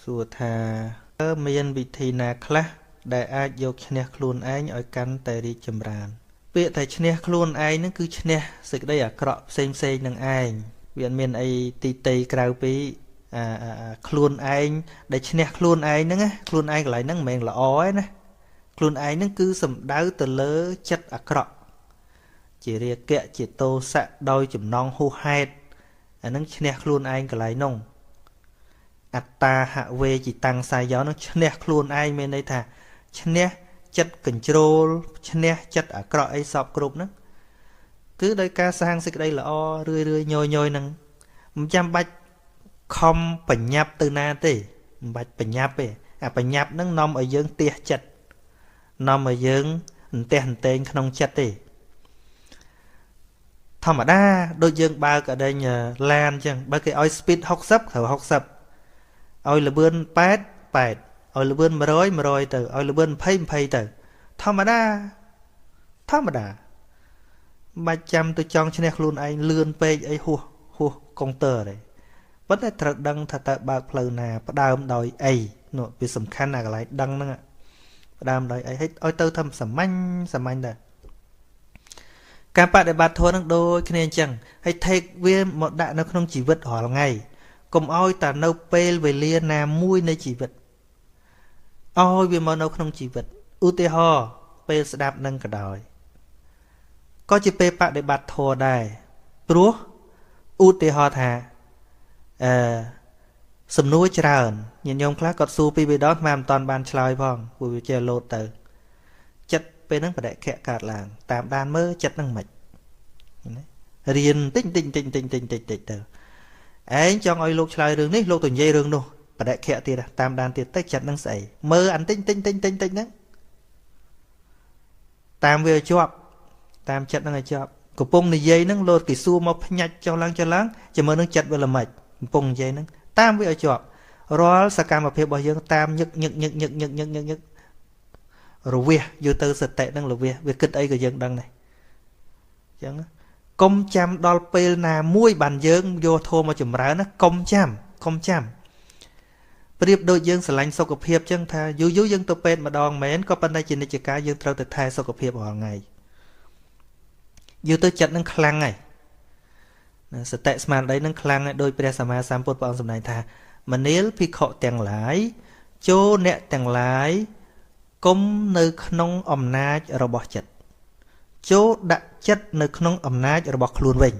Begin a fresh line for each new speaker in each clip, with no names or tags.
សួរថាមានវិធីណាខ្លះដែលអាចយកឈ្នះខ្លួនឯងឲ្យកាន់តែរីកចម្រើនពាក្យតែឈ្នះខ្លួនឯងហ្នឹងគឺឈ្នះសេចក្តីអាក្រក់ផ្សេងនឹងឯងវាអត់មានអីទីតីក្រៅពីខ្លួនឯងដែលឈ្នះខ្លួនឯងហ្នឹងណាខ្លួនឯងកន្លែងហ្នឹងមិនមែនល្អទេណាខ្លួនឯងហ្នឹងគឺសំដៅទៅលើចិត្តអាក្រក់ជារាគៈជាទោសៈដោយចំណងហួសហេតុអាហ្នឹងឈ្នះខ្លួនឯងកន្លែងហ្នឹងអត្តាហវេជីតាំងសាយោនឹងឈ្នះខ្លួនឯងមានន័យថាឈ្នះចិត្តកញ្ជ្រោលឈ្នះចិត្តអាក្រក់អីសពគ្រប់ហ្នឹងគឺដោយការសាងសេចក្តីល្អរឿយញយហ្នឹងមិនចាំបាច់ខំបញ្ញាប់ទៅណាទេមិនបាច់បញ្ញាប់ទេអាបញ្ញាប់ហ្នឹងនាំឲ្យយើងទះចិត្តនាំឲ្យយើងអន្ទះអន្ទែងក្នុងចិត្តទេធម្មតាដូចយើងបើកអដេញឡានអញ្ចឹងបើគេឲ្យ speed 60ត្រូវ60ឲ្យលឿន80ឲ្យលឿន100ទៅឲ្យលឿន20ទៅធម្មតាបាច់ចាំទៅចង់ឈ្នះខ្លួនឯងលឿនពេកអីហួសកុងទ័រទេប៉ុន្តែត្រូវដឹងថាតើបើកផ្លូវណាផ្ដើមដោយអីនោះវាសំខាន់ណាកន្លែងដឹងហ្នឹងផ្ដើមដោយអីឲ្យទៅធ្វើសាមញ្ញដែរការបដិបត្តិធម៌នឹងដូចគ្នាអញ្ចឹងហើយ take វាមកដាក់នៅក្នុងជីវិតរាល់ថ្ងៃកុំឲ្យតែនៅពេលវេលាណាមួយនៃជីវិតឲ្យវាមកនៅក្នុងជីវិតឧទាហរណ៍ពេលស្ដាប់នឹងក៏ដោយក៏ជាពេលបដិបត្តិធម៌ដែរព្រោះឧទាហរណ៍ថាសំណួរច្រើនញាតិញោមខ្លះគាត់សួរពីរបីដងមិនតាន់បានឆ្លើយផងព្រោះវាចេះលោតទៅចិត្តពេលហ្នឹងបដិខៈកើតឡើងតាមដានមើលចិត្តហ្នឹងមិនរៀនតិចទៅឯងចង់ឲ្យលោកឆ្លើយរឿងនេះលោកទៅនិយាយរឿងនោះបដិខៈទៀតតាមដានទៀតទៅចិត្តហ្នឹងស្អីមើលអានតិចហ្នឹងតាមវាជាប់តាមចិត្តហ្នឹងឲ្យជាប់កំពុងនិយាយហ្នឹងលោតគេសួរមកភ្ញាច់ចុះឡើងចាំមើលនឹងចិត្តវាល្មិចកំពុងនិយាយហ្នឹងតាមវាឲ្យជាប់រាល់សកម្មភាពរបស់យើងតាមញឹករវះយកទៅសតិហ្នឹងរវះវាគិតអីក៏យើងដឹងដែរអញ្ចឹងកុំចាំដល់ពេលណាមួយបានយើងយកធម៌មកចម្រើនណាកុំចាំប្រៀបដូចយើងស្រឡាញ់សុខភាពអញ្ចឹងថាយូរយើងទៅពេទ្យម្ដងមែនក៏ប៉ុន្តែជានិច្ចកាលយើងត្រូវទៅថែសុខភាពរាល់ថ្ងៃយូរទៅចិត្តនឹងខ្លាំងហើយសតិស្មារតីនឹងខ្លាំងហើយដោយព្រះសម្មាសម្ពុទ្ធព្រះអង្គសម្ដែងថាមនាលភិក្ខុទាំងឡាយចូលអ្នកទាំងឡាយកុំនៅក្នុងអំណាចរបស់ចិត្តចូលដាក់ចិត្តនៅក្នុងអំណាចរបស់ខ្លួនវិញ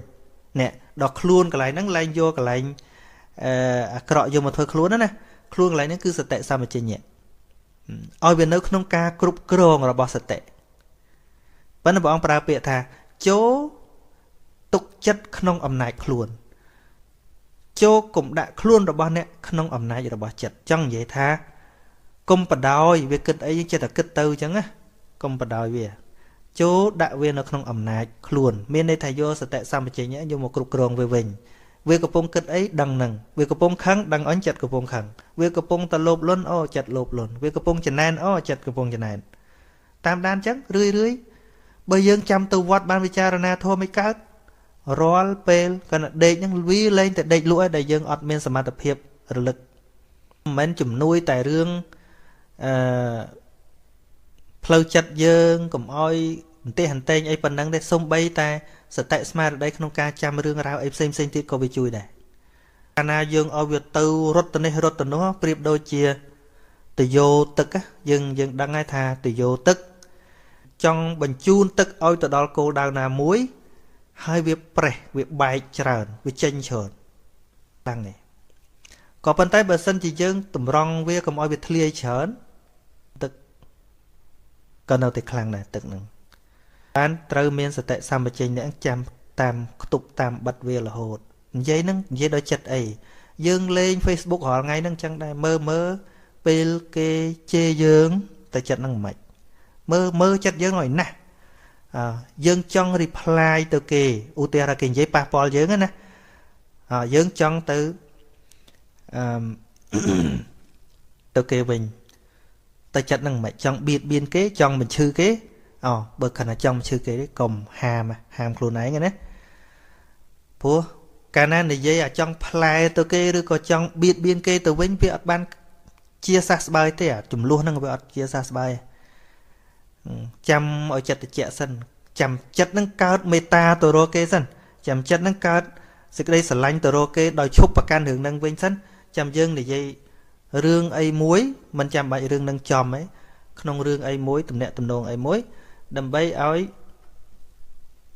អ្នកដល់ខ្លួនកន្លែងហ្នឹងឡើងយកកន្លែងអាក្រក់យកមកធ្វើខ្លួនណាខ្លួនកន្លែងហ្នឹងគឺសតិសម្បជញ្ញៈឲ្យវានៅក្នុងការគ្រប់គ្រងរបស់សតិប៉ុន្តែព្រះអង្គប្រើពាក្យថាចូលទុកចិត្តក្នុងអំណាចខ្លួនចូលកុំដាក់ខ្លួនរបស់អ្នកក្នុងអំណាចរបស់ចិត្តចង់និយាយថាកុំបដោយវាគិតអីយើងចិត្តតែគិតទៅអញ្ចឹងណាកុំបដោយវាចូលដាក់វានៅក្នុងអំណាចខ្លួនមានន័យថាយកសតិសម្បជញ្ញៈយកមកគ្រប់គ្រងវាវិញវាកំពុងគិតអីដឹងនឹងវាកំពុងខឹងដឹងអញចិត្តកំពុងខឹងវាកំពុងតែលោភលន់អូចិត្តលោភលន់វាកំពុងចំណែនអូចិត្តកំពុងចំណែនតាមដានអញ្ចឹងរឿយបើយើងចាំទៅវត្តបានវិចារណាធម៌មិនកើតរាល់ពេលគាត់ដេកហ្នឹងវាលែងតែដេកលក់ឲ្យដែលយើងអត់មានសមត្ថភាពរលឹកមិនមែនជំនួយតែរឿងផ្លូវចិត្តយើងកុំអោយអន្ទះអន្ទែងអីប៉ុណ្ណឹងទេសំបីតែសតិស្មារតីក្នុងការចាំរឿងរ៉ាវអីផ្សេងទៀតក៏វាជួយដែរកាលណាយើងឲ្យវាទៅរត់ទៅនេះរត់ទៅនោះប្រៀបដូចជាទយោទឹកយើងដឹងហើយថាទយោទឹកចង់បញ្ជូនទឹកឲ្យទៅដល់គោលដៅណាមួយហើយវាប្រេះវាបែកច្រើនវាចេញច្រើនហ្នឹងឯងក៏ប៉ុន្តែបើសិនជាយើងតម្រង់វាកុំឲ្យវាធ្លាយច្រើនទឹកក៏នៅតែខ្លាំងដែរទឹកហ្នឹងបានត្រូវមានសតិសម្បជញ្ញៈចាំតាមខ្ទប់តាមបិទវារហូតនិយាយហ្នឹងនិយាយដោយចិត្តអីយើងលេង Facebook រាល់ថ្ងៃហ្នឹងចឹងដែរមើលពេលគេជេរយើងតែចិត្តហ្នឹងមិនមើលចិត្តយើងឲ្យណាស់យើងចង់ reply ទៅគេឧទាហរណ៍គេនិយាយប៉ះពាល់យើងណាយើងចង់ទៅទៅគេវិញតែចិត្តហ្នឹងមិនចង់បៀតបៀនគេចង់បញ្ឈឺគេបើខណៈចង់បញ្ឈឺគេកុំហាមខ្លួនឯងណាព្រោះកាលណានិយាយចង់ផ្លែទៅគេឬក៏ចង់បៀតបៀនគេទៅវិញវាអត់បាន chia xa bài thế à chùm luôn năng về chia xa bài chăm ở chật chẹ sân chăm chất năng cao meta tổ rô kê sân chăm chất năng cao dịch đây sẵn lanh tổ rô kê đòi chúc và can hưởng năng vinh sân chăm dương để dây rương ấy muối mình chăm bài rương năng chòm ấy không rương ấy muối tùm nẹ tùm nông ấy muối đầm bay ấy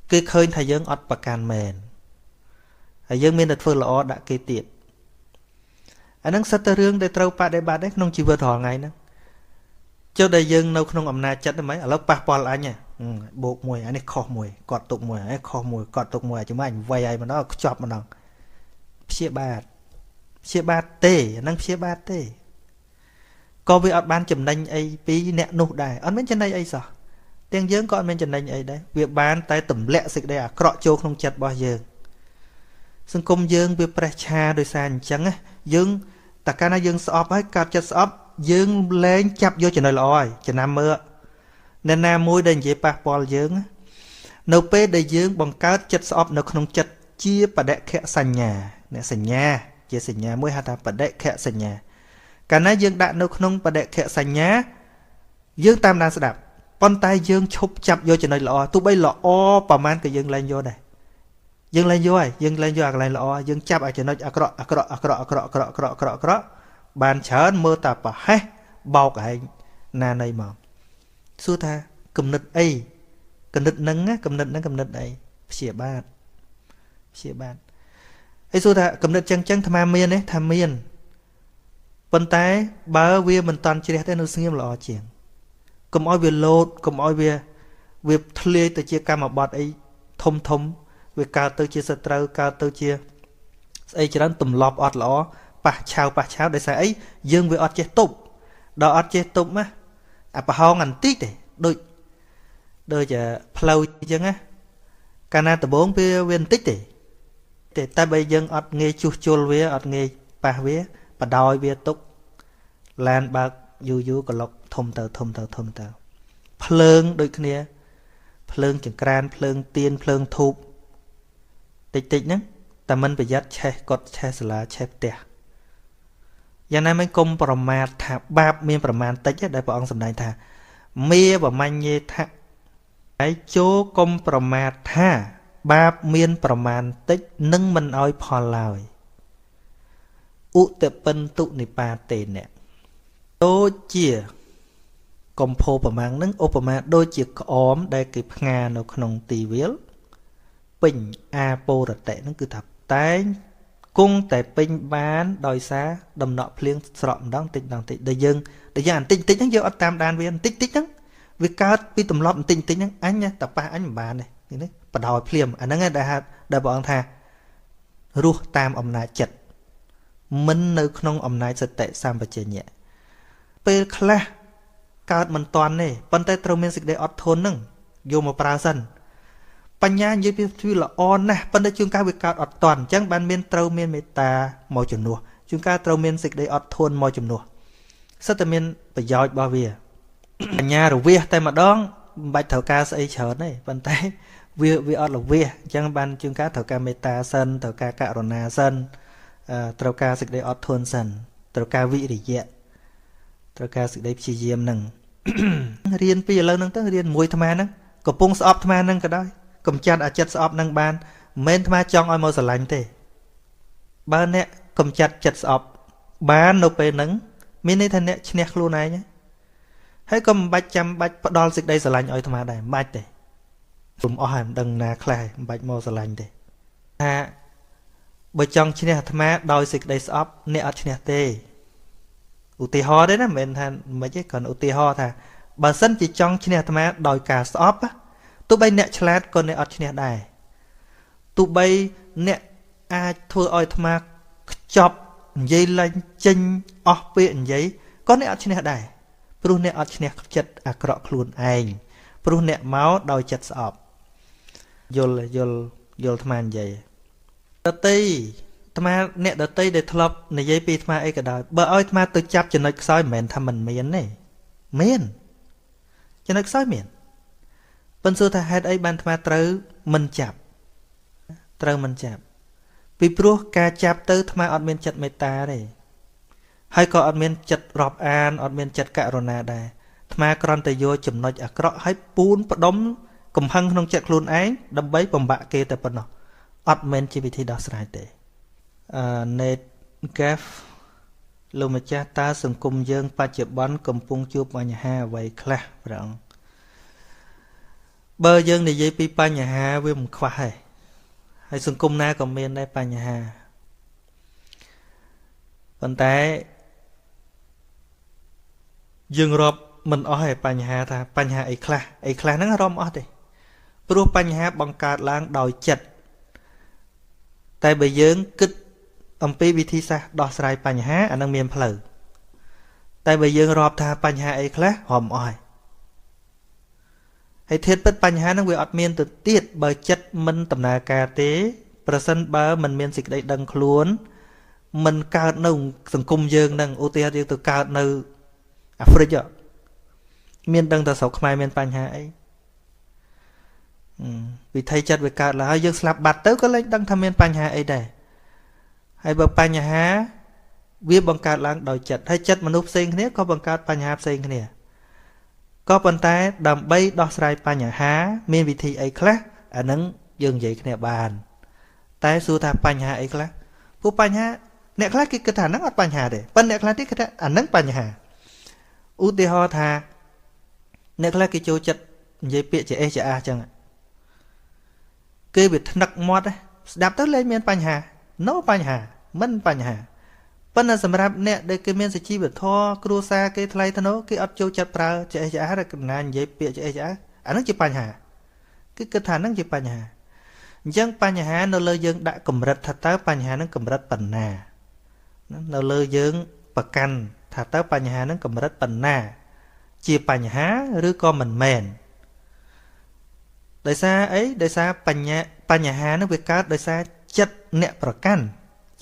cái khơi thầy dương ọt và can mền thầy dương miên đặt phương là ọ đã kê tiệt anh năng sát rương để trâu pa để bà đấy không chỉ vượt họ ngày nữa cho đây dương đâu không ẩm na chất mấy ở lớp pa pol anh nhỉ buộc mùi anh ấy kho mùi cọt tục mùi ấy kho mùi cọt tục mùi chúng anh vay ai mà nó chọp mà nó chia bát tê năng chia bát tê có với ở ban chùm nanh ấy pi nẹt nụ đài anh mấy chân đây ấy sao tiếng dương có mấy chân nanh ấy đấy việc bán tay tẩm lẹ xịt đây à cọ châu không chặt bao giờ xưng công dương việc precha đôi sàn trắng á dương tất cả nó dương sọp ấy cắt chặt sọp dương lên chập vô cho nơi lòi cho nam mưa nên nam môi đền dễ pa pol dương nấu pe để dương bằng cát chặt sọp nó không chặt chia và đệ khẽ sành nhà nè sành nhà chia sành nhà mới hạt ta và đệ khẽ sành nhà cả nãy dương đã nấu không và đệ khẽ sành nhà dương tam đang sẽ đạp con tay dương chụp chập vô cho nơi lò tụi bay lò o bà man cái dương lên vô này dương lên vô này dương lên vô lại lò dương chập ở cho nơi cọ bàn chớn mơ tập à hay bao cái na này mà xưa ta cầm nứt ấy cầm nứt nâng á cầm nứt ấy xỉa bát ấy xưa ta cầm nứt chân tham miên ấy tham miên bên tay bờ vía mình toàn chỉ để thấy nó xinh là chuyện cầm oi về lột cầm oi về thề từ chia cam mà bọt ấy thông về cao từ chia sợi cao từ chia ấy chỉ đang tụm lọp ọt lọ bà chào để sai ấy dương với ọt chế tục đó ọt chế tục á à bà hong ảnh tít để đôi chả flow chứ á cana từ bốn viên tích để ta bây giờ ọt nghe chul với ọt nghe bà với bà đòi với tục lan bạc du có lộc thông tờ phơn đôi kia phơn chẳng can phơn tiên phơn thụp tích nhá ta mình phải dắt che cột che sla che tè giờ này mình côngประมาท thà bạp miên ประมาณ tích đấy bọn ông sầm này thà mê và manh nhê thà cái chỗ công ประมาท thà bạp miên ประมาณ tích nâng mình oi phò lòi u tập phân tụ nị pa tề nè đôi chia công phô ประมาณ nâng ô ประมาณ đôi chia ốm đây kịp nga nó không tì viết bình a po rật tệ nó cứ thập tái cung tại pin bán đòi xá đầm nọ phiên sọm đong tịnh để dân anh tịnh nó vô ở tam đan viên tịnh nó vì cao vì tầm lọm tịnh nó anh nha tập ba anh bà này thì đấy bắt đầu phiền anh nghe đại bọn thà ru tam ông này chật mình nơi không ông này sẽ tệ sam và chơi nhẹ pe kla cao mình toàn này bàn tay trâu miên dịch để ọt thôn nưng vô một pra sânปัญญาเยอะที่ละอ่อนนะปัญญาจุงการวิการอดตอนจังบันเมียนเตาเมียนเมตาหมอจุนนัวจุงการเตาเมียนสิกได้อดทนหมอจุนนัวสัตเมียนประโยชน์บ่เวียปัญญาหรือเวียแต่มาดองใบเถากาใส่เฉินนี่ปัญไตเวียอดหรือเวียจังบันจุงการเถากาเมตาเซนเถากากะรณาเซนเตากาสิกได้อดทนเซนเตากาวิริยะเตากาสิกได้พิจิมหนึ่งเรียนปีละนึงต้องเรียนมวยธรรมานะกับปงสอบธรรมานึงก็ได้cầm chặt ở chặt sọp năng ban men tham trong ai mơ sờ lạnh thế ban nè cầm chặt sọp ban nộp về nắng miền này thành nè chẹt luôn này nhé hãy cầm bạch đo dịch đây sờ lạnh ở tham đây bạch thế cùng oan đằng nà khai bạch mơ sờ lạnh thế ha bởi trong chẹt tham đo dịch đây sọp nè ở chẹt thế uti ho đấy nè men thành mấy cái còn uti ho thà bà sân chỉ trong chẹt tham đòi cả sọp á tụi bay nẹt chlat còn nẹt ọt nẹt đài tụi bay nẹt ai thưa oi tham chọc dây lanh chinh ọt viện giấy có nẹt ọt nẹt đài pru nẹt ọt nẹt chật à cọ luôn anh pru nẹt máu đòi chật sọp yol tham giấy đợt tây tham nẹt đợt tây để thọp này giấy pi tham ai cả đời bờ oi tham tự chắp cho nó soi mền tham mình miền này miền cho nó soi miền bên xưa ta hết ấy ban tham trâu mình chạp vì pro ca chạp tới tham ọt miền chặt meta đây ហើយក៏អត់មានចិត្តរាប់អានអត់មានចិត្តករុណាដែរអាត្មាគ្រាន់តែយកចំណុចអាក្រក់ឲ្យពូនផ្ដុំកំហឹងក្នុងចិត្តខ្លួនឯងដើម្បីបំបាក់គេតែប៉ុណ្ណោះអត់មែនជាវិធីដោះស្រាយទេNate Gaff លោកម្ចាស់តើសង្គមយើងបច្ចុប្បន្នកំពុងជួបបញ្ហាអ្វីខ្លះព្រះអង្គបើយើងនិយាយពីបញ្ហាវាមិនខ្វះទេហើយសង្គមណាក៏មានដែរបញ្ហាប៉ុន្តែយើងរាប់មិនអស់ទេបញ្ហាថាបញ្ហាអីខ្លះហ្នឹងរាប់អស់ទេព្រោះបញ្ហាបង្កើតឡើងដោយចិត្តតែបើយើងគិតអំពីវិធីសាស្ត្រដោះស្រាយបញ្ហាអានឹងមានផ្លូវតែបើយើងរាប់ថាបញ្ហាអីខ្លះរាប់អស់ហើយធៀបពិតបញ្ហាហ្នឹងវាអត់មានទៅទៀតបើចិត្តមិនដំណើរការទេប្រសិនបើមិនមានសេចក្តីដឹងខ្លួនមិនកើតនៅសង្គមយើងហ្នឹងឧទាហរណ៍យើងទៅកើតនៅអាហ្វ្រិកមានដឹងតែស្រុកខ្មែរមានបញ្ហាអីវិធីចិត្តវាកើតឡើងហើយយើងស្លាប់បាត់ទៅក៏លែងដឹងថាមានបញ្ហាអីដែរហើយបើបញ្ហាវាបង្កើតឡើងដោយចិត្តហើយចិត្តមនុស្សផ្សេងគ្នាក៏បង្កើតបញ្ហាផ្សេងគ្នាក៏ប៉ុន្តែដើម្បីដោះស្រាយបញ្ហាមានវិធីអីខ្លះអានឹងយើងនិយាយគ្នាបានតែសួរថាបញ្ហាអីខ្លះព្រោះបញ្ហាអ្នកខ្លះគេគិតថាហ្នឹងអត់បញ្ហាទេប៉ុន្តែអ្នកខ្លះទៀតគេថាអាហ្នឹងបញ្ហាឧទាហរណ៍ថាអ្នកខ្លះគេចូលចិត្តនិយាយពាក្យជាអេសជាអាចឹងគេវាថ្នឹកមាត់ស្ដាប់ទៅលែងមានបញ្ហា no បញ្ហាមិនបញ្ហាប៉ុន្តែសម្រាប់អ្នកដែលគេមានសុជីវធម៌គ្រួសារគេថ្លៃថ្នូរគេអត់ចូលចិត្តប្រើជាអេសជាអាឬកំណានិយាយពាក្យជាអេសជាអាអាហ្នឹងជាបញ្ហាគឺគិតថាហ្នឹងជាបញ្ហាអញ្ចឹងបញ្ហានៅលើយើងដាក់កម្រិតថាតើបញ្ហាហ្នឹងកម្រិតប៉ុណ្ណានៅលើយើងប្រកាន់ថាតើបញ្ហាហ្នឹងកម្រិតប៉ុណ្ណាជាបញ្ហាឬក៏មិនមែនដោយសារអីដោយសារបញ្ហាហ្នឹងវាកើតដោយសារចិត្តអ្នកប្រកាន់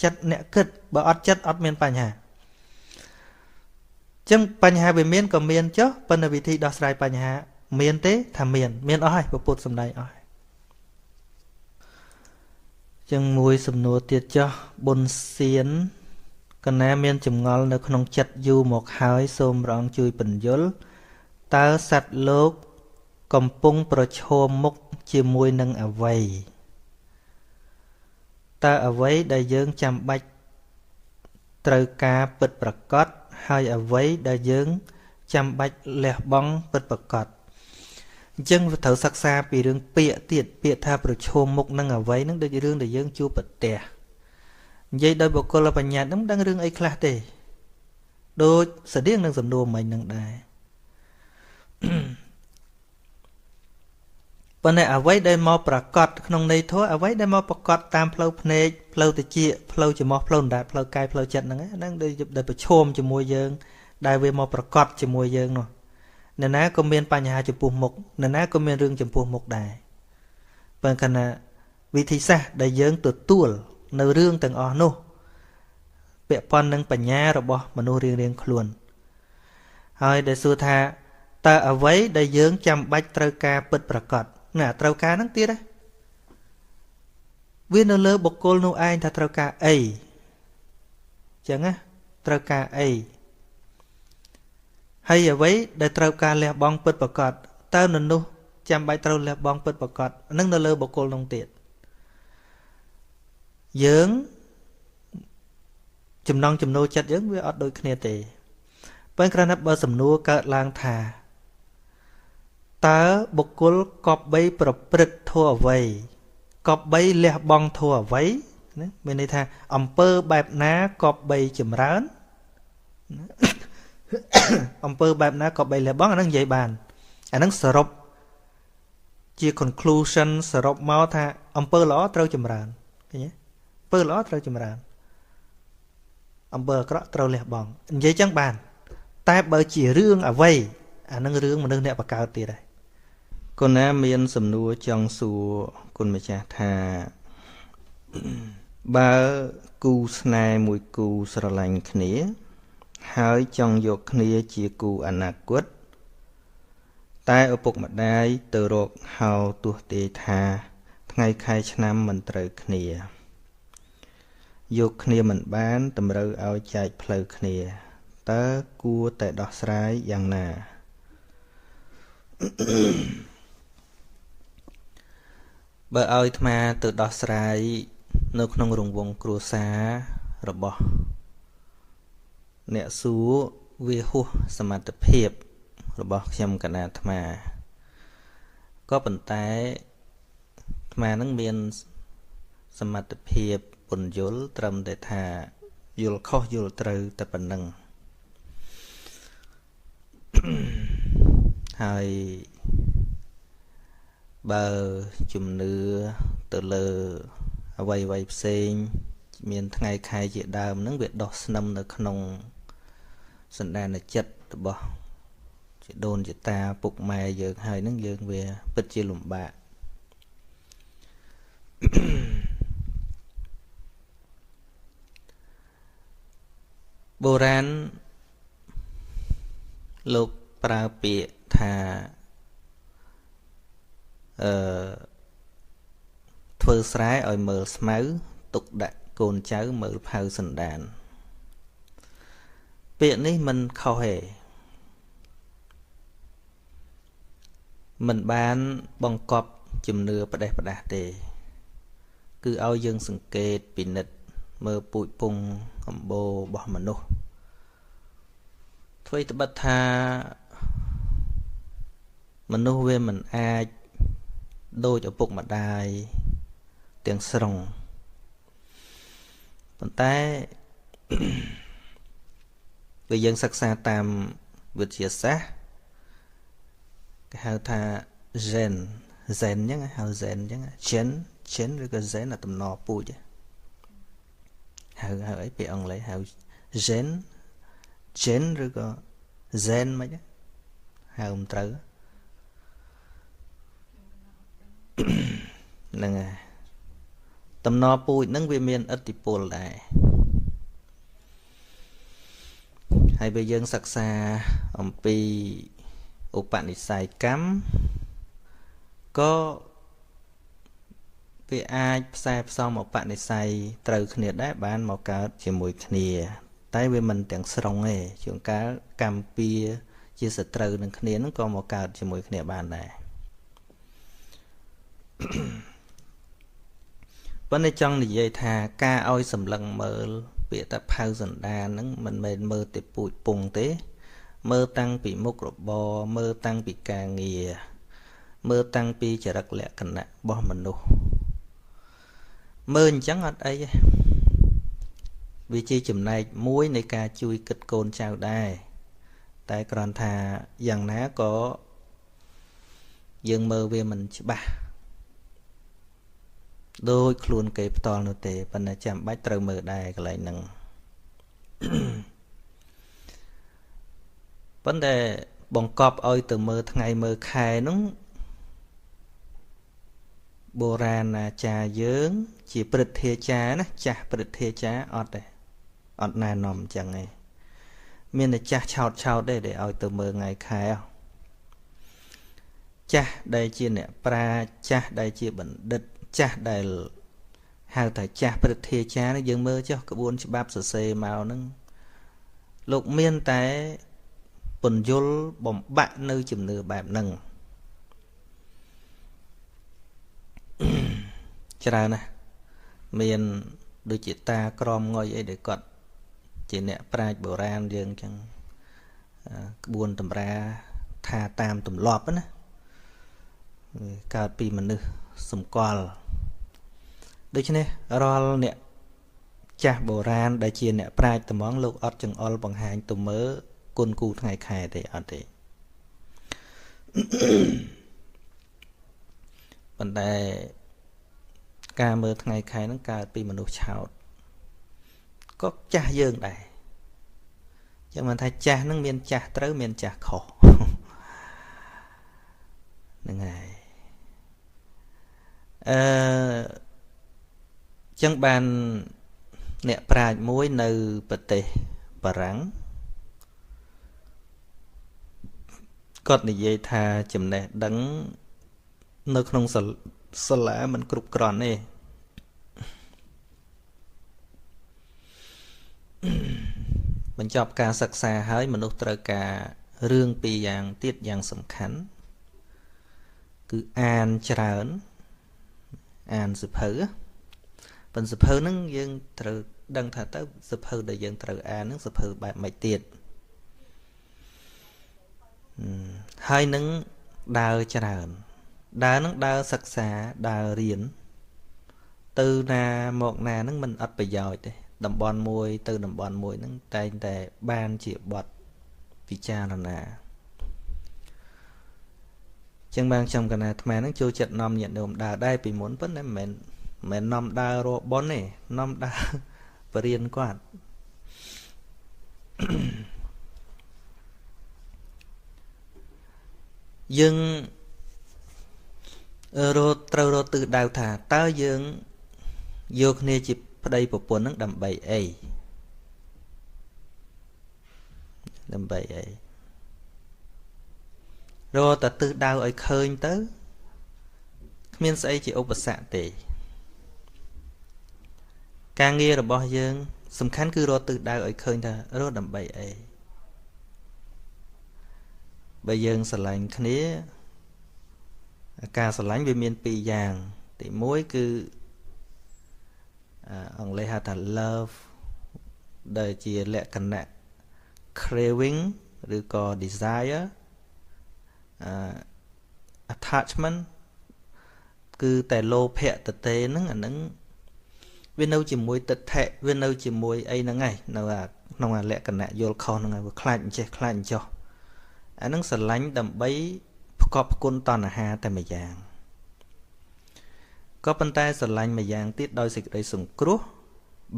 ចិត្តអ្នកគិតបើអត់ចិត្តអត់មានបញ្ហាអញ្ចឹងបញ្ហាវាមានក៏មានចុះប៉ុន្តែវិធីដោះស្រាយបញ្ហាមានទេថាមានអស់ហើយពុទ្ធសម្ដែងអស់ហើយអញ្ចឹងមួយសំណួរទៀតចុះបុណ្យសៀនកណាមានចម្ងល់នៅក្នុងចិត្តយូរមកហើយសូមព្រះអង្គជួយពន្យល់តើសត្វលោកកំពុងប្រឈមមុខជាមួយនឹងអ្វីតើអ្វីដែលយើងចាំបាច់ត្រូវការពិតប្រាកដហើយអ្វីដែលយើងចាំបាច់លះបង់ពិតប្រាកដអញ្ចឹងត្រូវសិក្សាពីរឿងពាក្យទៀតពាក្យថាប្រឈមមុខនឹងអ្វីហ្នឹងដូចរឿងដែលយើងជួបប្រទះនិយាយដោយបុគ្គលបញ្ញត្តិហ្នឹងមិនដឹងរឿងអីខ្លះទេដូចស្តៀងនឹងសំណួរមិញហ្នឹងដែរប៉ុន្តែអ្វីដែលមកប្រកាសក្នុងន័យធម៌អ្វីដែលមកប្រកាសតាមផ្លូវភ្នែកផ្លូវតិចផ្លូវច្រមុះផ្លូវអណ្ដាតផ្លូវកាយផ្លូវចិត្តហ្នឹងដែលប្រឈមជាមួយយើងដែលវាមកប្រកាសជាមួយយើងនោះអ្នកណាក៏មានបញ្ហាចំពោះមុខអ្នកណាក៏មានរឿងចំពោះមុខដែរប៉ុន្តែវិធីសាស្ត្រដែលយើងទទួលនៅរឿងទាំងអស់នោះពាក់ព័ន្ធនឹងបញ្ញារបស់មនុស្សរៀងៗខ្លួនហើយដែលសួរថាតើអ្វីដែលយើងចាំបាច់ត្រូវការពិតប្រាកដណាត្រូវការហ្នឹងទៀតណាវានៅលើបុគ្គលនោះឯងថាត្រូវការអីចឹងណាត្រូវការអីហើយអ្វីដែលត្រូវការលះបង់ពិតប្រាកដតើនៅនោះចាំបាច់ត្រូវលះបង់ពិតប្រាកដហ្នឹងនៅលើបុគ្គលនោះទៀតយើងចំណង់ចំណូលចិត្តយើងវាអត់ដូចគ្នាទេប៉ុន្តែគ្រាន់តែបើសំណួរកើតឡើងថាតើបុគ្គលគប្បីប្រព្រឹត្តធម៌អ្វីគប្បីលះបង់ធម៌អ្វីណាមានន័យថាអំពើបែបណាគប្បីចម្រើនអំពើបែបណាគប្បីលះបង់អានឹងនិយាយបានអានឹងសរុបជា conclusion សរុបមកថាអំពើល្អត្រូវចម្រើនឃើញទេអំពើល្អត្រូវចម្រើនអំពើអាក្រក់ត្រូវលះបង់និយាយចឹងបានតែបើជារឿងអ្វីអានឹងរឿងមនុស្សអ្នកបកកើតទៀតហើយកូនណាមានសំណួរចង់សួរគុណម្ចាស់ថាបើគូស្នេហ៍មួយគូស្រឡាញ់គ្នាហើយចង់យកគ្នាជាគូអនាគតតែឪពុកម្ដាយទៅរកហៅទោះទេថាថ្ងៃខែឆ្នាំមិនត្រូវគ្នា យកគ្នាមិនបានតម្រូវឲ្យចែកផ្លូវគ្នាតើគួរតែដោះស្រាយយ៉ាងណាបើឲ្យអាត្មាទៅដោះស្រាយនៅក្នុងរង្វង់គ្រួសាររបស់អ្នកសួរវាហួសសមត្ថភាពរបស់ខ្ញុំកណាអាត្មាក៏ប៉ុន្តែអាត្មានឹងមានសមត្ថភាពពន្យល់ត្រឹមតែថាយល់ខុសយល់ត្រូវតែប៉ុណ្ណឹងហើយបើជំនឿទៅលើអ្វីៗផ្សេងមានថ្ងៃខែជាដើមហ្នឹងវាដោះស្នឹមនៅក្នុងសន្តានចិត្តរបស់ជាដូនជាតាពុកម៉ែយើងហើយហ្នឹងយើងវាពិតជាលំបាកបុរាណលោកប្រើពាក្យថាធ្វើស្រែឲ្យមើលស្មៅទុកដាក់កូនចៅមើលផៅសន្តានពាក្យនេះមិនខុសទេមិនបានបង្កប់ជំនឿផ្ដេសផ្ដាសទេគឺឲ្យយើងសង្កេតពិនិត្យមើលពូជពងអំបូររបស់មនុស្សធ្វើត្បិតថាមនុស្សវាមិនអាចដូចឪពុកម្ដាយទាំងស្រុងប៉ុន្តែបើយើងសិក្សាតាមវិទ្យាសាស្ត្រគេហៅថា gen អញ្ចឹងហៅ gen អញ្ចឹង gen ឬក៏ gen តំណពូជហៅអីពាក្យអង់គ្លេសហៅ gen ឬក៏ zen មិនហៅមិនត្រូវហ្នឹងហើយតំណពូជហ្នឹងវាមានឥទ្ធិពលដែរហើយបើយើងសិក្សាអំពីឧបនិស្ស័យកម្មក៏វាអាចផ្សារផ្សំឧបនិស្ស័យត្រូវគ្នាដែរបានមកកើតជាមួយគ្នាតែវាមិនទាំងស្រុងទេជួនកាលកម្មពៀជាសត្រូវនឹងគ្នាហ្នឹងក៏មកកើតជាមួយគ្នាបានដែរប៉ុន្តែចង់និយាយថាការឲ្យសម្លឹងមើលពាក្យថាផៅសន្តានហ្នឹងមិនមែនមើលតែពូជពងទេមើលតាំងពីមុខរបរមើលតាំងពីការងារមើលតាំងពីចរិតលក្ខណៈរបស់មនុស្សមើលអញ្ចឹងអត់អីទេវាជាចំណែកមួយនៃការជួយគិតកូនចៅដែរតែគ្រាន់ថាយ៉ាងណាក៏យើងមើលវាមិនច្បាស់ដូចខ្លួនគេផ្ទាល់នោះទេប៉ុន្តែចាំបាច់ត្រូវមើលដែរកន្លែងហ្នឹងប៉ុន្តែបង្កប់ឲ្យទៅមើលថ្ងៃមើលខែហ្នឹងបុរាណអាចារ្យយើងជាព្រឹទ្ធាចារ្យណាចាស់ព្រឹទ្ធាចារ្យអត់ទេអត់ណែនាំអញ្ចឹងទេមានតែចាស់ឆោតទេដែលឲ្យទៅមើលថ្ងៃខែចាស់ដែលជាអ្នកប្រាជ្ញចាស់ដែលជាបណ្ឌិតចាស់ដែលហៅថាចាស់ព្រឹទ្ធាចារ្យនេះយើងមើលចុះក្បួនច្បាប់សរសេរមកហ្នឹងលោកមានតែពន្យល់បំបាក់នៅជំនឿបែបហ្នឹងច្រើនណាស់មានដូចជាតាក្រមងុយអីដែលគាត់ជាអ្នកប្រាជ្ញបុរាណយើងអញ្ចឹងក្បួនតម្រាថាតាមទម្លាប់ណាកើតពីមនុស្សសម្គាល់ដូច្នេះរាល់អ្នកចាស់បុរាណដែលជាអ្នកប្រាជ្ញត្មងលោកអត់ចង្អុលបង្ហាញទៅមើលគុណគូថ្ងៃខែទេអត់ទេប៉ុន្តែការមើលថ្ងៃខែហ្នឹងកើតពីមនុស្សឆោតក៏ចាស់យើងដែរចឹងមិនថាចាស់ហ្នឹងមានចាស់ត្រូវមានចាស់ខុសហ្នឹងហើយចឹងបានអ្នកប្រាជ្ញមួយនៅប្រទេសបារាំងគាត់និយាយថាចំណេះដឹងនៅក្នុងសាលាមិនគ្រប់គ្រាន់ទេ បញ្ចប់ការសិក្សាហើយមនុស្សត្រូវការរឿងពីរយ៉ាងទៀតយ៉ាងសំខាន់គឺអានច្រើនអានសៀវភៅប៉ុន្តែសៀវភៅហ្នឹងយើងត្រូវដឹងថាទៅសៀវភៅដែលយើងត្រូវអានហ្នឹងសៀវភៅបែបម៉េចទៀតហើយនឹងដើរច្រើនដើរហ្នឹងដើរសិក្សាដើររៀនទៅណាមកណាហ្នឹងมันអត់ប្រយោជន៍ទេតំបន់មួយទៅតំបន់មួយហ្នឹងតែងតែបានជាបទពិចារណាចឹងបានខ្ញុំកណាអាត្មាហ្នឹងចូលចិត្តនាំញាតិញោមដើរដែរពីមុនប៉ុន្តែមិនមែននាំដើររកប៉ុនទេនាំដើរបរៀនគាត់យើងត្រូវរកទិសដៅថាតើយើងយកគ្នាជាប្តីប្រពន្ធហ្នឹងដើម្បីអីដើម្បីអីរកតែទិសដៅឲ្យឃើញទៅគ្មានស្អីជាឧបសគ្គទេការងាររបស់យើងសំខាន់គឺរកទិសដៅឲ្យឃើញថារកដើម្បីអីបើយើងស្រឡាញ់គ្នាការស្រឡាញ់វាមានពីរយ៉ាងទី1គឺអង់គ្លេសហៅថា love ដែលជាលក្ខណៈ craving ឬក៏ desire attachment គឺតែលោភៈតទេហ្នឹងអាហ្នឹងវានៅជាមួយទិដ្ឋិវានៅជាមួយអីហ្នឹងឯងនៅក្នុងលក្ខណៈយល់ខុសហ្នឹងឯងវាខ្លាចអញ្ចេះខ្លាចអញ្ចោះអាហ្នឹងស្រឡាញ់ដើម្បីផ្គប់ផ្គុនតណ្ហាតែម្យ៉ាងក៏ប៉ុន្តែស្រឡាញ់ម្យ៉ាងទៀតដោយសេចក្តីសង្គ្រោះ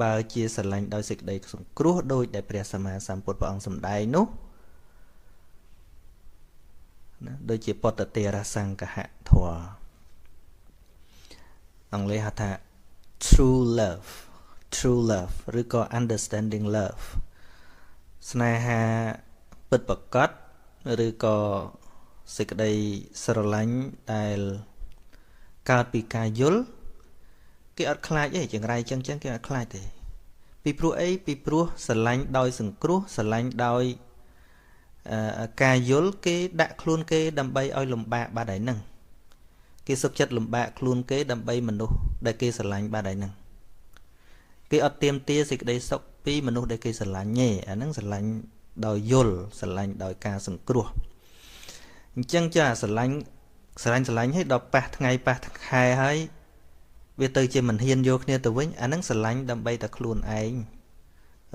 បើជាស្រឡាញ់ដោយសេចក្តីសង្គ្រោះដោយដែលព្រះសម្មាសម្ពុទ្ធព្រះអង្គសម្ដែងនោះណាដូចជាបតតេរសង្កហធម៌អង់គ្លេសហៅថា true love ឬក៏ understanding love ស្នេហាពិតប្រាកដឬក៏សេចក្តីស្រឡាញ់ដែលកើតពីការយល់គេអត់ខ្លាចទេចង្រៃចឹងគេអត់ខ្លាចទេពីព្រោះអីពីព្រោះស្រឡាញ់ដោយសង្គ្រោះស្រឡាញ់ដោយការយល់គេដាក់ខ្លួនគេដើម្បីឲ្យលំបាកបាត់ហើយហ្នឹងគេសុខចិត្តលំបាកខ្លួនគេដើម្បីមនុស្សដែលគេស្រឡាញ់បាត់ហើយហ្នឹងគេអត់ទាមទារសេចក្តីសុខពីមនុស្សដែលគេស្រឡាញ់ទេអាហ្នឹងស្រឡាញ់ដោយយល់ស្រឡាញ់ដោយការសង្គ្រោះអញ្ចឹងចាស្រឡាញ់ឲ្យដល់ប៉ះថ្ងៃប៉ះខែហើយវាទៅជាមិនហ៊ានយកគ្នាទៅវិញអាហ្នឹងស្រឡាញ់ដើម្បីតែខ្លួនឯង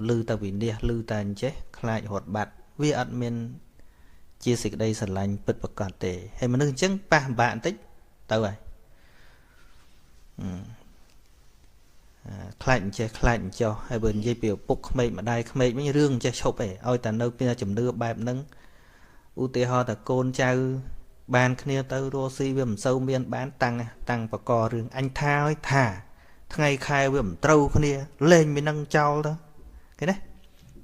លឺតែវិនិច្ឆ័យលឺតែអញ្ចេះខ្លាចរត់បាត់វាអត់មានជាសេចក្តីស្រឡាញ់ពិតប្រាកដទេហើយមនុស្សអញ្ចឹងប៉ះបាក់បន្តិចទៅហើយខ្លាចអញ្ចេះខ្លាចអញ្ចោះហើយបើនិយាយពីឪពុកក្មេកម្ដាយក្មេកវិញរឿងអញ្ចេះឈប់ឯងឲ្យតែនៅពីជំនឿបែបហ្នឹងឧទាហរណ៍ថាកូនចៅបានគ្នាទៅរស់ស៊ីវាមិនសូវមានបានតាំងបករឿងអញថាឲ្យថាថ្ងៃខែវាមិនត្រូវគ្នាលេងមិននឹងចោលទៅគេណា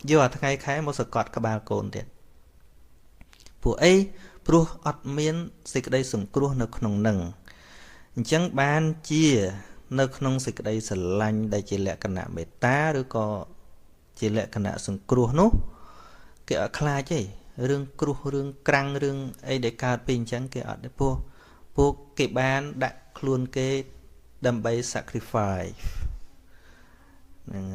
យកអាថ្ងៃខែមកសកត់ក្បាលកូនទៀតពួកអីព្រោះអត់មានសេចក្តីសង្គ្រោះនៅក្នុងនឹងអញ្ចឹងបានជានៅក្នុងសេចក្តីស្រឡាញ់ដែលជាលក្ខណៈមេត្តាឬក៏ជាលក្ខណៈសង្គ្រោះនោះគេអត់ខ្លាចទេរឿងគ្រោះរឿងក្រាំងរឿងអីដែលកើតពីអញ្ចឹងគេអត់ទេពួកគេបានដាក់ខ្លួនគេដើម្បី sacrifice ហ្នឹង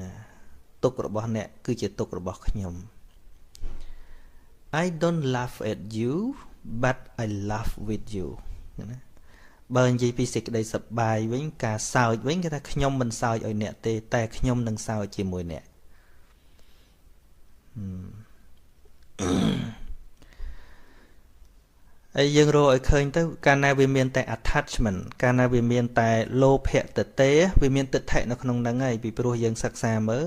ទុករបស់អ្នកគឺជាទុករបស់ខ្ញុំ I don't laugh at you but I laugh with you ណាបើនិយាយពីសេចក្តីសប្បាយវិញការសើចវិញគេថាខ្ញុំមិនសើចឲ្យអ្នកទេតែខ្ញុំនឹងសើចជាមួយអ្នកហើយយើងរកឲ្យឃើញទៅកាលណាវាមានតែ attachment កាលណាវាមានតែលោភៈទទេវាមានទិដ្ឋិនៅក្នុងហ្នឹងហើយពីព្រោះយើងសិក្សាមើល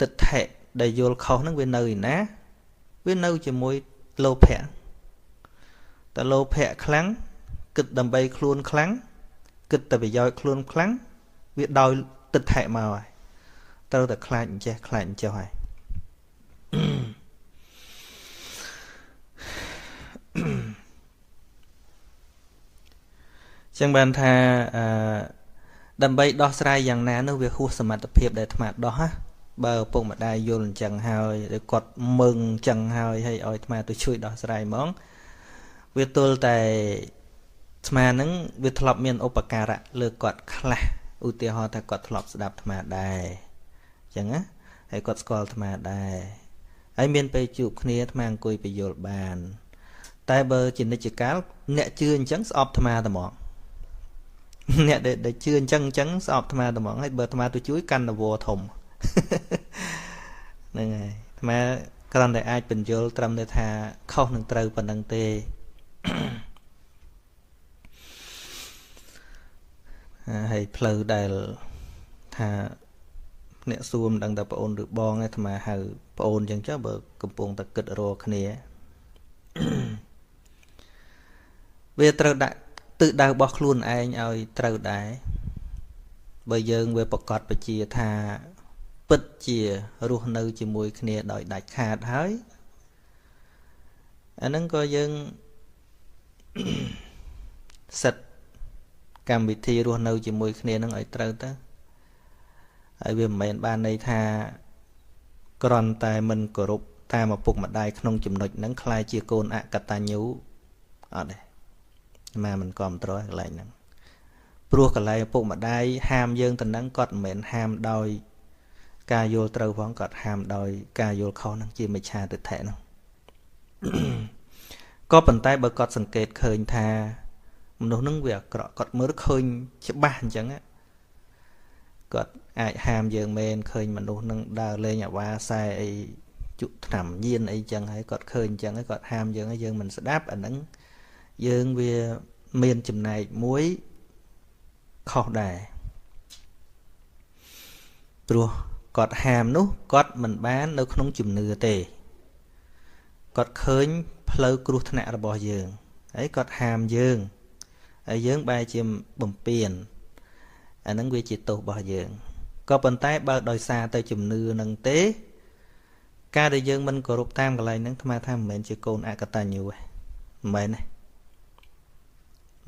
ទិដ្ឋិដែលយល់ខុសហ្នឹងវានៅឯណាវានៅជាមួយលោភៈតែលោភៈខ្លាំងគិតដើម្បីខ្លួនខ្លាំងគិតតែប្រយោជន៍ខ្លួនខ្លាំងវាដោយទិដ្ឋិមកហើយត្រូវតែខ្លាចអញ្ចេះខ្លាចអញ្ចោះហើយចឹងបានថាដើម្បីដោះស្រាយយ៉ាងណានោះវាហួសសមត្ថភាពដែលអាត្មាដោះណា បើពុកម្ដាយយល់អញ្ចឹងហើយឬគាត់មឹងអញ្ចឹងហើយឲ្យអាត្មាទៅជួយដោះស្រាយហ្មងវាទល់តែអាត្មាហ្នឹងវាធ្លាប់មានឧបការៈលើគាត់ខ្លះឧទាហរណ៍ថាគាត់ធ្លាប់ស្ដាប់អាត្មាដែរអញ្ចឹងណាហើយគាត់ស្គាល់អាត្មាដែរហើយមានពេលជួបគ្នាអាត្មាអង្គុយពយល់បានតែបើជានិច្ចកាលអ្នកជឿអញ្ចឹងស្អប់អាត្មាតែហ្មងអ្នកដែលជឿអញ្ចឹងស្អប់អាត្មាតែហ្មងហើយបើអាត្មាទៅជួយកាន់តវធំហ្នឹងហើយអាត្មាគ្រាន់តែអាចបញ្យល់ត្រឹមតែថាខុសនឹងត្រូវប៉ុណ្្នឹងទេហើយផ្លូវដែលថាអ្នកសួរមិនដឹងតែប្អូនឬបងឯអាត្មាហៅប្អូនអញ្ចឹងចុះបើកំពុងតែគិតរកគ្នាវាត្រូវដាក់ទិសដៅរបស់ខ្លួនឯងឲ្យត្រូវដែរបើយើងវាប្រកាសបជាថាពិតជារស់នៅជាមួយគ្នាដោយដាច់ខាតហើយអាហ្នឹងក៏យើងសិតកម្មវិធីរស់នៅជាមួយគ្នានឹងឲ្យត្រូវទៅហើយវាមិនមែនបានន័យថាគ្រាន់តែមិនគោរពតាមឪពុកម្ដាយក្នុងចំណុចហ្នឹងខ្លាចជាកូនអកតញ្ញូអត់ទេអាមិនគ្រប់ត្រកន្លែងហ្នឹងព្រោះកន្លែងឪពុកម្ដាយហាមយើងទៅហ្នឹងគាត់មិនមែនហាមដោយការយល់ត្រូវផងគាត់ហាមដោយការយល់ខុសហ្នឹងជាមិច្ឆាទិដ្ឋិហ្នឹងក៏ប៉ុន្តែបើគាត់សង្កេតឃើញថាមនុស្សហ្នឹងវាអាក្រក់គាត់មើលឃើញច្បាស់អញ្ចឹងគាត់អាចហាមយើងមែនឃើញមនុស្សហ្នឹងដើរលេងអាវ៉ាខ្សែអីជក់ថ្នាំញៀនអីចឹងហើយគាត់ឃើញអញ្ចឹងហើយគាត់ហាមយើងហើយយើងមិនស្ដាប់អាហ្នឹងយើងវាមានចំណែកមួយខុសដែរព្រោះគាត់ហាមនោះគាត់មិនបាននៅក្នុងជំនឿទេគាត់ឃើញផ្លូវគ្រោះថ្នាក់របស់យើងហើយគាត់ហាមយើងហើយយើងបែរជាបំពេញអាហ្នឹងវាជាទោសរបស់យើងក៏ប៉ុន្តែបើដោយសារតែជំនឿនឹងទេការដែលយើងមិនគោរពតាមកន្លែងហ្នឹងអាត្មាថាមិនមែនជាកូនអកតញ្ញូទេមិន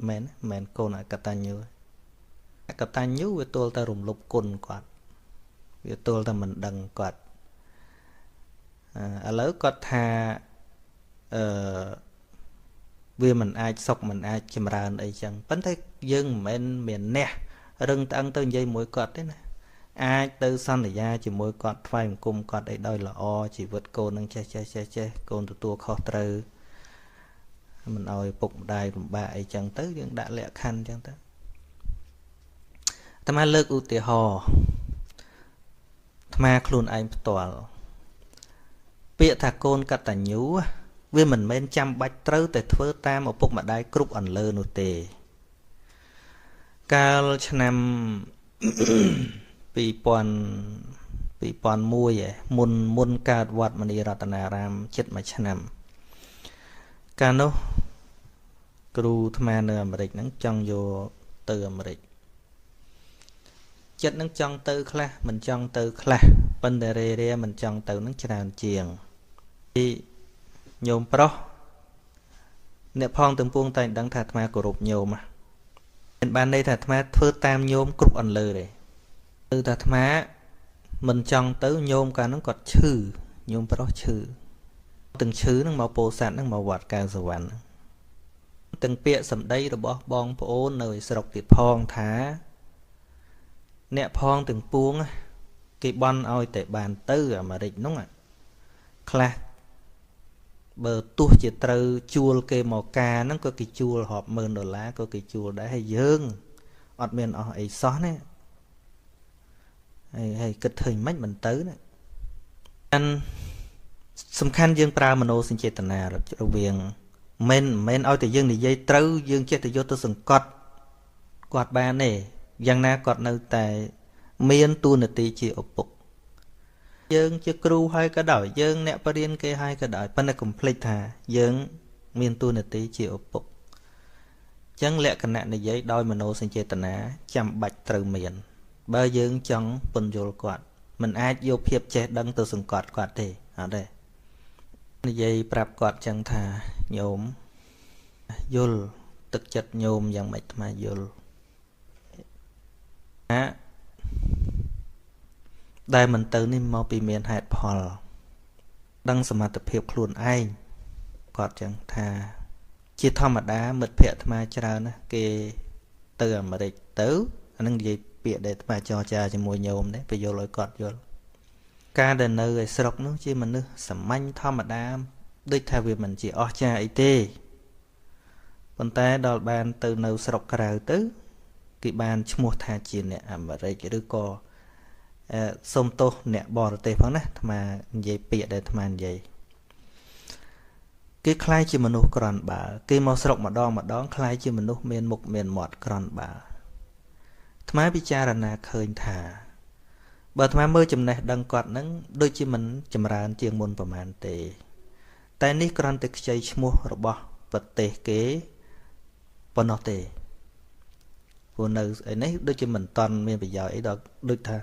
មែនទេមិនកូនអកតញ្ញូអកតញ្ញូវាទល់តែរំលោភគុណគាត់វាទល់តែមិនដឹងគាត់ឥឡូវគាត់ថាវាមិនអាចសុខមិនអាចចម្រើនអីចឹងប៉ុន្តែយើងមិនមែនមានរឹងត្អឹងទៅនិយាយមួយគាត់ទេណាអាចទៅសន្យាជាមួយគាត់ថ្វាយបង្គំគាត់អីដោយល្អជីវិតកូននឹងចេះកូនទទួលខុសត្រូវមិនឲ្យពុកម្ដាយលំបាកអីចឹងទៅយើងដាក់លក្ខខណ្ឌចឹងទៅអាត្មាលើកឧទាហរណ៍អាត្មាខ្លួនឯងផ្ទាល់ពាក្យថាកូនកតញ្ញូវាមិនមែនចាំបាច់ត្រូវតែធ្វើតាមឪពុកម្ដាយគ្រប់អន្លើនោះទេកាលឆ្នាំ2001មុនកើតវត្តមនីរតនារាមជិតមួយឆ្នាំកាលនោះគ្រូអាត្មានៅអាមេរិកហ្នឹងចង់យកទៅអាមេរិកចិត្តហ្នឹងចង់ទៅខ្លះមិនចង់ទៅខ្លះប៉ុន្តែរេមិនចង់ទៅហ្នឹងច្រើនជាងពីញោមប្រុសអ្នកផងទាំងពួងតែដឹងថាអាត្មាគោរពញោមមិនបានន័យថាអាត្មាធ្វើតាមញោមគ្រប់អន្លើទេគឺថាអាត្មាមិនចង់ទៅញោមកាលហ្នឹងគាត់ឈឺញោមប្រុសឈឺទាំងឈឺហ្នឹងមកពោធិ៍សាត់ហ្នឹងមកវត្តកៅសវណ្ណទាំងពាក្យសម្ដីរបស់បងប្អូននៅស្រុកទៀតផងថាអ្នកផងទាំងពួងគេបន់ឲ្យតែបានទៅអាមេរិកហ្នឹងខ្លះបើទោះជាត្រូវជួលគេមកការហ្នឹងក៏គេជួលរាប់ម៉ឺនដុល្លារក៏គេជួលដែរហើយយើងអត់មានអស់អីសោះណាហើយគិតឃើញមិនទៅណាសំខាន់យើងប្រើមនោសញ្ចេតនារវាងមិនឲ្យតែយើងនិយាយត្រូវយើងចេះតែយកទៅសង្កត់គាត់បានទេយ៉ាងណាគាត់នៅតែមានតួនាទីជាឪពុកយើងជាគ្រូហើយក៏ដោយយើងអ្នកបរៀនគេហើយក៏ដោយប៉ុន្តែកុំភ្លេចថាយើងមានតួនាទីជាឪពុកអញ្ចឹងលក្ខណៈនិយាយដោយមនោសញ្ចេតនាចាំបាច់ត្រូវមានបើយើងចង់ពន្យល់គាត់មិនអាចយកភាពចេះដឹងទៅសង្កត់គាត់ទេអត់ទេនិយាយប្រាប់គាត់ចឹងថាញោមយល់ទឹកចិត្តញោមយ៉ាងម៉េចអាត្មាយល់ ដែលមិនទៅនេះមកពីមានហេតុផលដឹងសមត្ថភាពខ្លួនឯងគាត់ចឹងថាជាធម្មតាមិត្តភ័ក្តិអាត្មាច្រើនណាគេទៅអាមេរិកទៅអានឹងនិយាយពាក្យដែលអាត្មាចរចាជាមួយញោមនេះបញ្យល់ឲ្យគាត់យល់ការដែលនៅឯស្រុកនោះជាមនុស្សសាមញ្ញធម្មតាដូចថាវាមិនជាអស្ចារ្យអីទេប៉ុន្តែដល់បានទៅនៅស្រុកក្រៅទៅគេបានឈ្មោះថាជាអ្នកអាមេរិកឬក៏សុំទោសអ្នកបរទេសផងណាអាត្មានិយាយពាក្យដែលអាត្មានិយាយគេខ្លាយជាមនុស្សក្រន់បើគេមកស្រុកម្ដងខ្លាយជាមនុស្សមានមុខមានមាត់ក្រន់បើអាត្មាពិចារណាឃើញថាបើអាត្មាមើលចំណេះដឹងគាត់នឹងដូចជាមិនចម្រើនជាងមុនប្រហែលទេតែនេះគ្រាន់តែខ្ចីឈ្មោះរបស់ប្រទេសគេប៉ុណ្ណោះទេព្រោះនៅឯនេះដូចជាមិនតន់មានប្រយោជន៍អីដល់ដូចថា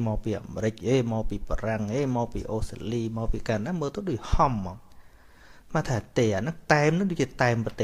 មកពីអាមេរិកមកពីបារាំងមកពីអូស្ត្រាលីមកពីកាណាមើលទៅដូចហំហ្មងមកថាទេអាហ្នឹងតែមនោះដូចជាតែមប្រទេស